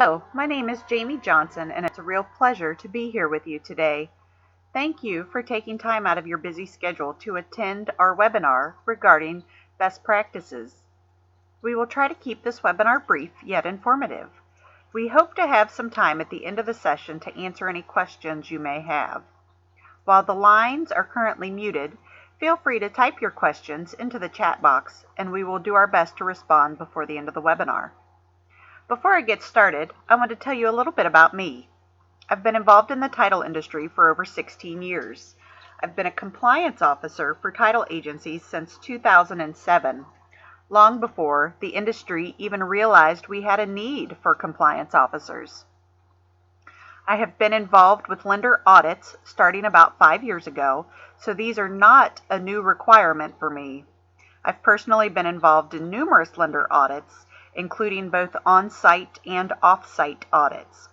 Hello, my name is Jamie Johnson, and it's a real pleasure to be here with you today. Thank you for taking time out of your busy schedule to attend our webinar regarding best practices. We will try to keep this webinar brief yet informative. We hope to have some time at the end of the session to answer any questions you may have. While the lines are currently muted, feel free to type your questions into the chat box, and we will do our best to respond before the end of the webinar. Before I get started, I want to tell you a little bit about me. I've been involved in the title industry for over 16 years. I've been a compliance officer for title agencies since 2007, long before the industry even realized we had a need for compliance officers. I have been involved with lender audits starting about 5 years ago, so these are not a new requirement for me. I've personally been involved in numerous lender audits, including both on-site and off-site audits.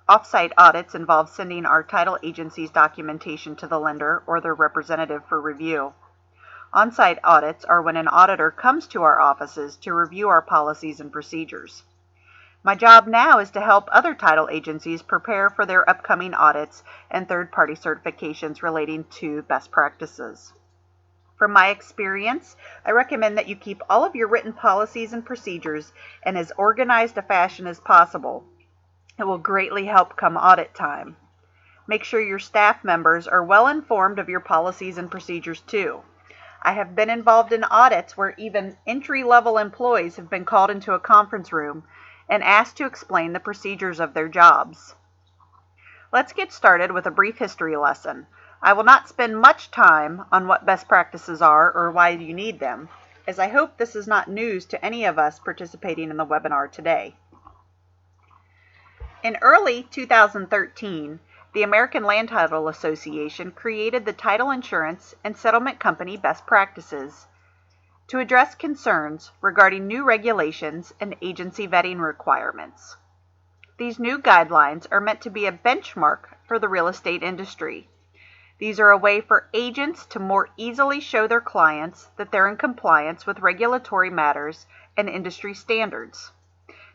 Off-site audits involve sending our title agency's documentation to the lender or their representative for review. On-site audits are when an auditor comes to our offices to review our policies and procedures. My job now is to help other title agencies prepare for their upcoming audits and third-party certifications relating to best practices. From my experience, I recommend that you keep all of your written policies and procedures in as organized a fashion as possible. It will greatly help come audit time. Make sure your staff members are well informed of your policies and procedures too. I have been involved in audits where even entry-level employees have been called into a conference room and asked to explain the procedures of their jobs. Let's get started with a brief history lesson. I will not spend much time on what best practices are or why you need them, as I hope this is not news to any of us participating in the webinar today. In early 2013, the American Land Title Association created the Title Insurance and Settlement Company Best Practices to address concerns regarding new regulations and agency vetting requirements. These new guidelines are meant to be a benchmark for the real estate industry. These are a way for agents to more easily show their clients that they're in compliance with regulatory matters and industry standards.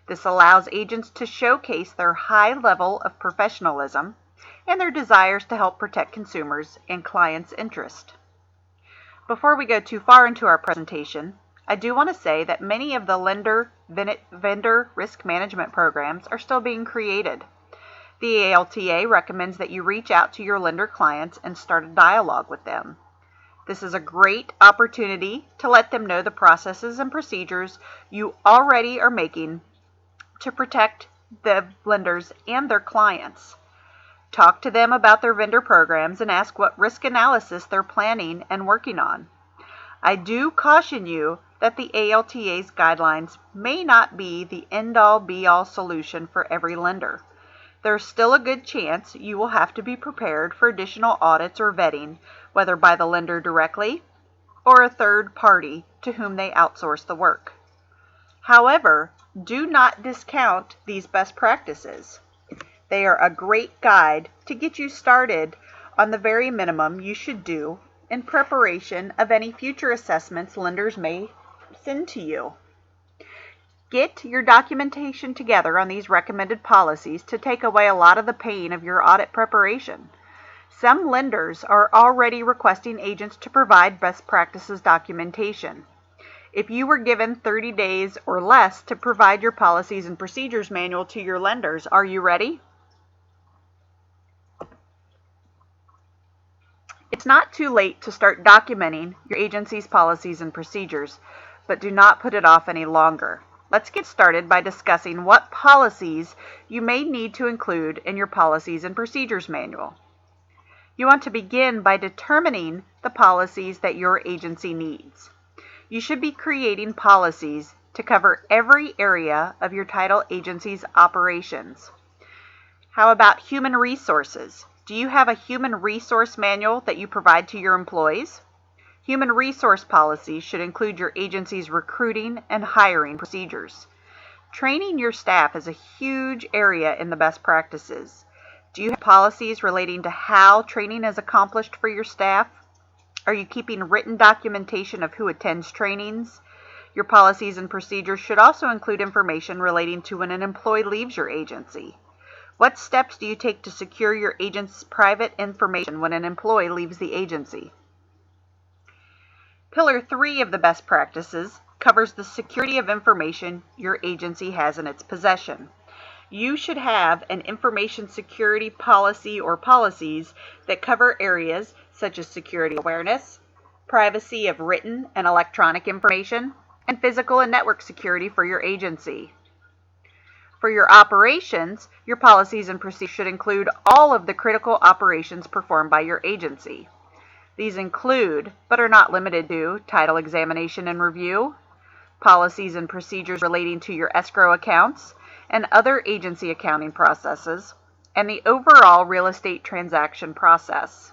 This allows agents to showcase their high level of professionalism and their desires to help protect consumers and clients' interest. Before we go too far into our presentation, I do want to say that many of the vendor risk management programs are still being created. The ALTA recommends that you reach out to your lender clients and start a dialogue with them. This is a great opportunity to let them know the processes and procedures you already are making to protect the lenders and their clients. Talk to them about their vendor programs and ask what risk analysis they're planning and working on. I do caution you that the ALTA's guidelines may not be the end-all be-all solution for every lender. There's still a good chance you will have to be prepared for additional audits or vetting, whether by the lender directly or a third party to whom they outsource the work. However, do not discount these best practices. They are a great guide to get you started on the very minimum you should do in preparation of any future assessments lenders may send to you. Get your documentation together on these recommended policies to take away a lot of the pain of your audit preparation. Some lenders are already requesting agents to provide best practices documentation. If you were given 30 days or less to provide your policies and procedures manual to your lenders, are you ready? It's not too late to start documenting your agency's policies and procedures, but do not put it off any longer. Let's get started by discussing what policies you may need to include in your policies and procedures manual. You want to begin by determining the policies that your agency needs. You should be creating policies to cover every area of your title agency's operations. How about human resources? Do you have a human resource manual that you provide to your employees? Human resource policies should include your agency's recruiting and hiring procedures. Training your staff is a huge area in the best practices. Do you have policies relating to how training is accomplished for your staff? Are you keeping written documentation of who attends trainings? Your policies and procedures should also include information relating to when an employee leaves your agency. What steps do you take to secure your agent's private information when an employee leaves the agency? Pillar 3 of the best practices covers the security of information your agency has in its possession. You should have an information security policy or policies that cover areas such as security awareness, privacy of written and electronic information, and physical and network security for your agency. For your operations, your policies and procedures should include all of the critical operations performed by your agency. These include, but are not limited to, title examination and review, policies and procedures relating to your escrow accounts and other agency accounting processes, and the overall real estate transaction process.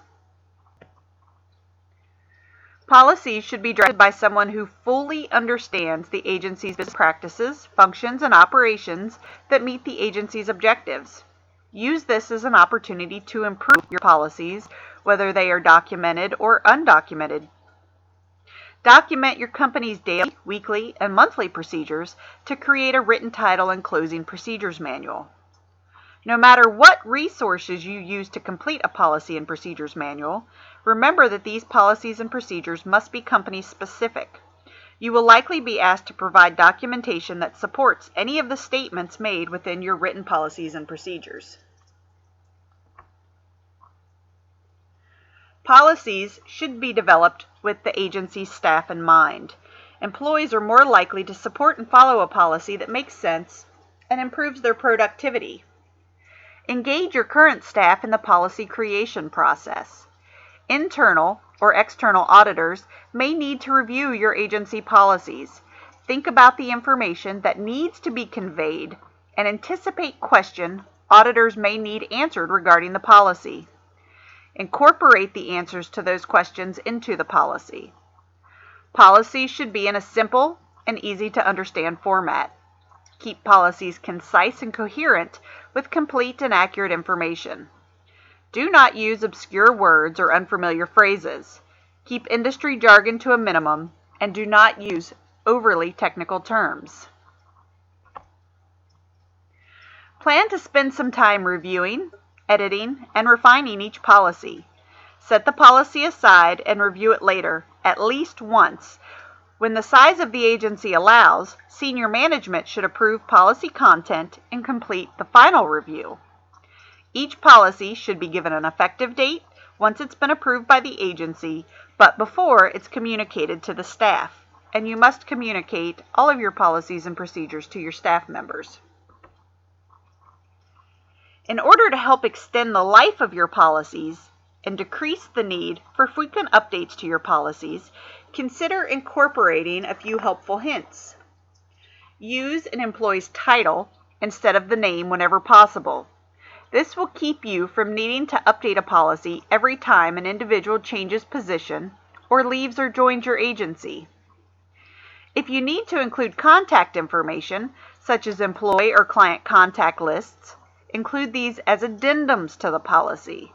Policies should be drafted by someone who fully understands the agency's business practices, functions, and operations that meet the agency's objectives. Use this as an opportunity to improve your policies, whether they are documented or undocumented. Document your company's daily, weekly, and monthly procedures to create a written title and closing procedures manual. No matter what resources you use to complete a policy and procedures manual, remember that these policies and procedures must be company specific. You will likely be asked to provide documentation that supports any of the statements made within your written policies and procedures. Policies should be developed with the agency's staff in mind. Employees are more likely to support and follow a policy that makes sense and improves their productivity. Engage your current staff in the policy creation process. Internal or external auditors may need to review your agency policies. Think about the information that needs to be conveyed and anticipate questions auditors may need answered regarding the policy. Incorporate the answers to those questions into the policy. Policies should be in a simple and easy to understand format. Keep policies concise and coherent with complete and accurate information. Do not use obscure words or unfamiliar phrases. Keep industry jargon to a minimum and do not use overly technical terms. Plan to spend some time reviewing, editing, and refining each policy. Set the policy aside and review it later, at least once. When the size of the agency allows, senior management should approve policy content and complete the final review. Each policy should be given an effective date once it's been approved by the agency, but before it's communicated to the staff, and you must communicate all of your policies and procedures to your staff members. In order to help extend the life of your policies and decrease the need for frequent updates to your policies, consider incorporating a few helpful hints. Use an employee's title instead of the name whenever possible. This will keep you from needing to update a policy every time an individual changes position or leaves or joins your agency. If you need to include contact information, such as employee or client contact lists, include these as addendums to the policy.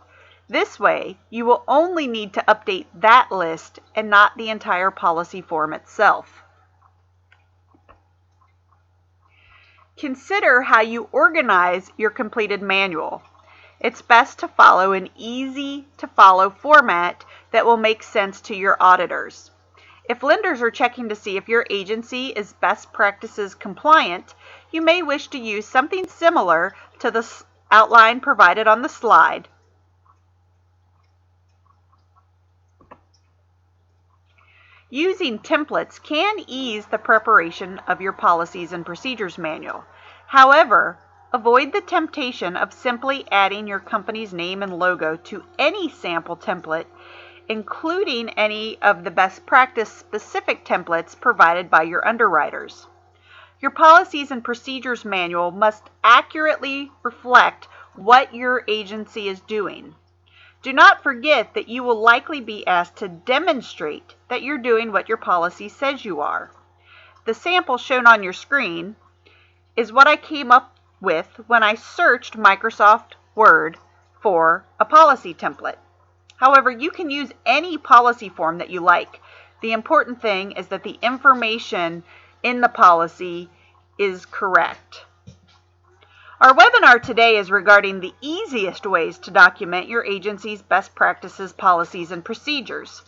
This way, you will only need to update that list and not the entire policy form itself. Consider how you organize your completed manual. It's best to follow an easy-to-follow format that will make sense to your auditors. If lenders are checking to see if your agency is best practices compliant, you may wish to use something similar to the outline provided on the slide. Using templates can ease the preparation of your policies and procedures manual. However, avoid the temptation of simply adding your company's name and logo to any sample template, including any of the best practice specific templates provided by your underwriters. Your policies and procedures manual must accurately reflect what your agency is doing. Do not forget that you will likely be asked to demonstrate that you're doing what your policy says you are. The sample shown on your screen is what I came up with when I searched Microsoft Word for a policy template. However, you can use any policy form that you like. The important thing is that the information in the policy is correct. Our webinar today is regarding the easiest ways to document your agency's best practices, policies, and procedures.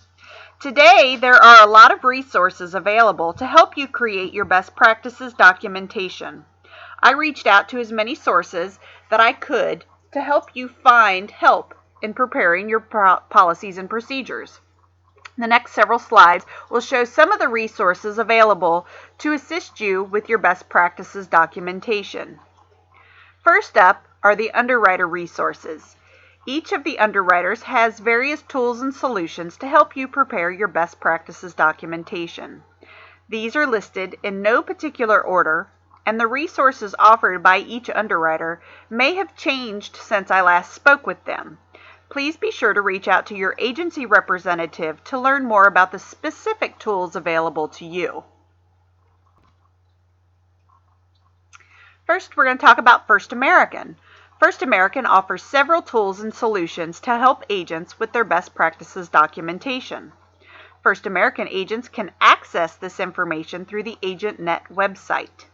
Today, there are a lot of resources available to help you create your best practices documentation. I reached out to as many sources that I could to help you find help in preparing your policies and procedures. The next several slides will show some of the resources available to assist you with your best practices documentation. First up are the underwriter resources. Each of the underwriters has various tools and solutions to help you prepare your best practices documentation. These are listed in no particular order, and the resources offered by each underwriter may have changed since I last spoke with them. Please be sure to reach out to your agency representative to learn more about the specific tools available to you. First, we're going to talk about First American. First American offers several tools and solutions to help agents with their best practices documentation. First American agents can access this information through the AgentNet website.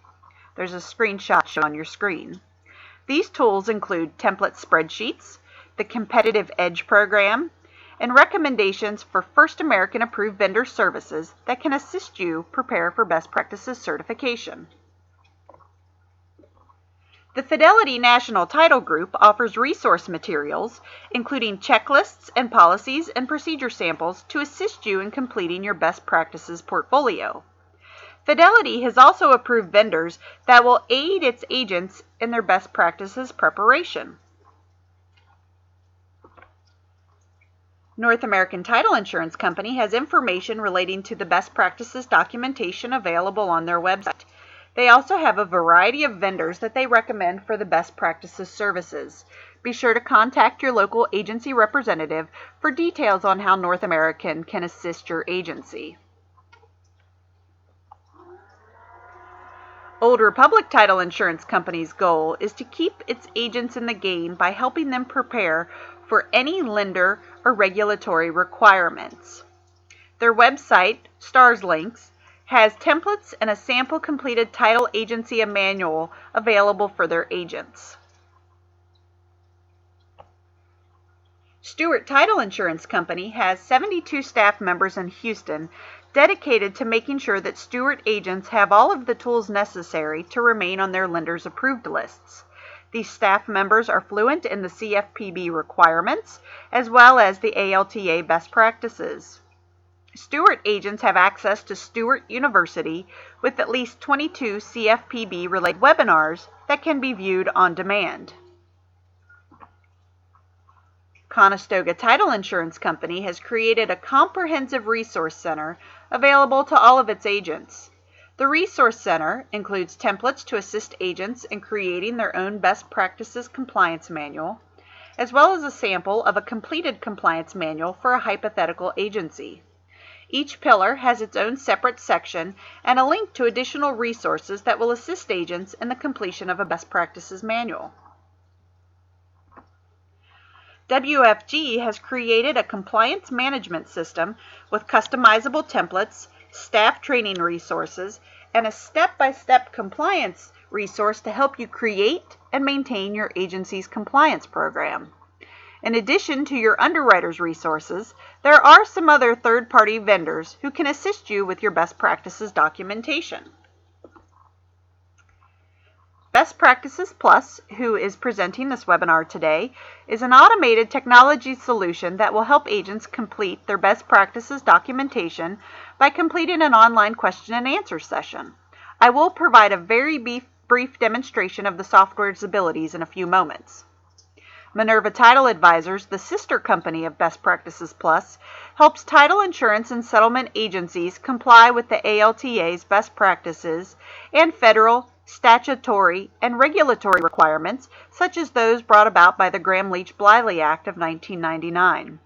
There's a screenshot shown on your screen. These tools include template spreadsheets, the Competitive Edge program, and recommendations for First American approved vendor services that can assist you prepare for best practices certification. The Fidelity National Title Group offers resource materials, including checklists and policies and procedure samples to assist you in completing your best practices portfolio. Fidelity has also approved vendors that will aid its agents in their best practices preparation. North American Title Insurance Company has information relating to the best practices documentation available on their website. They also have a variety of vendors that they recommend for the best practices services. Be sure to contact your local agency representative for details on how North American can assist your agency. Old Republic Title Insurance Company's goal is to keep its agents in the game by helping them prepare for any lender or regulatory requirements. Their website, Stars Links, has templates and a sample completed title agency manual available for their agents. Stewart Title Insurance Company has 72 staff members in Houston dedicated to making sure that Stewart agents have all of the tools necessary to remain on their lenders' approved lists. These staff members are fluent in the CFPB requirements as well as the ALTA best practices. Stewart agents have access to Stewart University with at least 22 CFPB-related webinars that can be viewed on demand. Conestoga Title Insurance Company has created a comprehensive resource center available to all of its agents. The Resource Center includes templates to assist agents in creating their own best practices compliance manual, as well as a sample of a completed compliance manual for a hypothetical agency. Each pillar has its own separate section and a link to additional resources that will assist agents in the completion of a best practices manual. WFG has created a compliance management system with customizable templates, staff training resources, and a step-by-step compliance resource to help you create and maintain your agency's compliance program. In addition to your underwriters' resources, there are some other third-party vendors who can assist you with your best practices documentation. Best Practices Plus, who is presenting this webinar today, is an automated technology solution that will help agents complete their best practices documentation by completing an online question and answer session. I will provide a very brief demonstration of the software's abilities in a few moments. Minerva Title Advisors, the sister company of Best Practices Plus, helps title insurance and settlement agencies comply with the ALTA's best practices and federal, statutory, and regulatory requirements, such as those brought about by the Gramm-Leach-Bliley Act of 1999.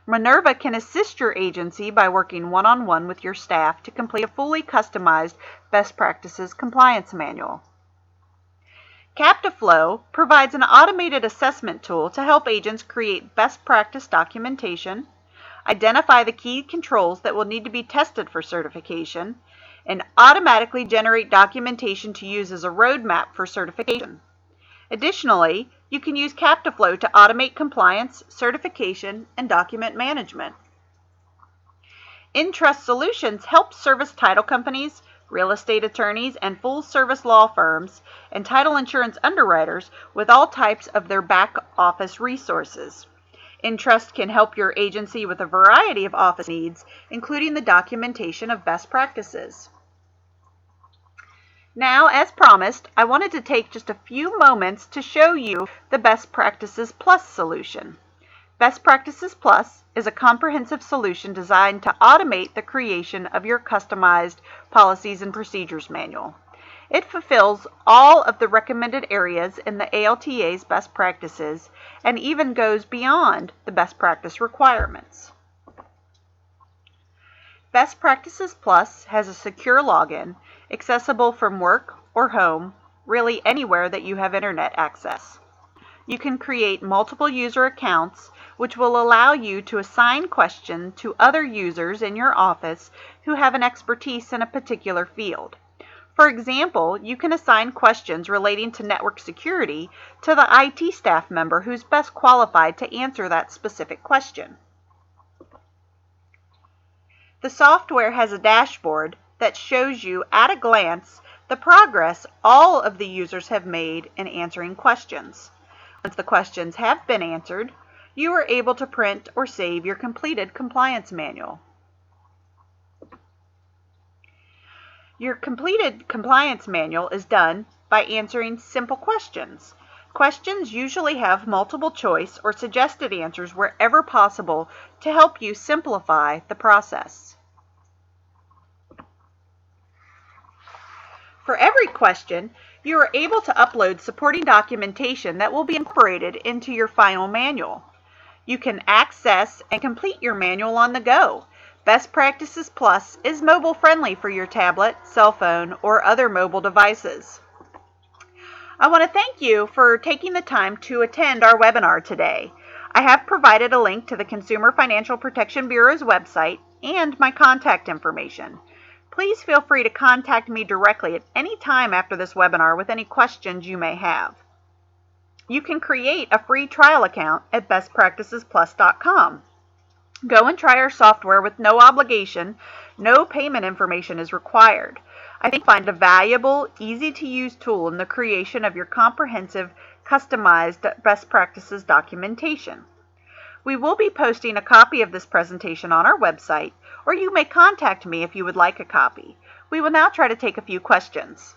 Minerva can assist your agency by working one-on-one with your staff to complete a fully customized best practices compliance manual. CaptaFlow provides an automated assessment tool to help agents create best practice documentation, identify the key controls that will need to be tested for certification, and automatically generate documentation to use as a roadmap for certification. Additionally, you can use Captaflow to automate compliance, certification, and document management. Entrust Solutions helps service title companies, real estate attorneys, and full-service law firms and title insurance underwriters with all types of their back office resources. Entrust can help your agency with a variety of office needs, including the documentation of best practices. Now, as promised, I wanted to take just a few moments to show you the Best Practices Plus solution. Best Practices Plus is a comprehensive solution designed to automate the creation of your customized policies and procedures manual. It fulfills all of the recommended areas in the ALTA's best practices and even goes beyond the best practice requirements. Best Practices Plus has a secure login, accessible from work or home, really anywhere that you have internet access. You can create multiple user accounts, which will allow you to assign questions to other users in your office who have an expertise in a particular field. For example, you can assign questions relating to network security to the IT staff member who's best qualified to answer that specific question. The software has a dashboard that shows you at a glance the progress all of the users have made in answering questions. Once the questions have been answered, you are able to print or save your completed compliance manual. Your completed compliance manual is done by answering simple questions. Questions usually have multiple choice or suggested answers wherever possible to help you simplify the process. For every question, you are able to upload supporting documentation that will be incorporated into your final manual. You can access and complete your manual on the go. Best Practices Plus is mobile friendly for your tablet, cell phone, or other mobile devices. I want to thank you for taking the time to attend our webinar today. I have provided a link to the Consumer Financial Protection Bureau's website and my contact information. Please feel free to contact me directly at any time after this webinar with any questions you may have. You can create a free trial account at bestpracticesplus.com. Go and try our software with no obligation. No payment information is required. I think you'll find a valuable, easy-to-use tool in the creation of your comprehensive, customized best practices documentation. We will be posting a copy of this presentation on our website, or you may contact me if you would like a copy. We will now try to take a few questions.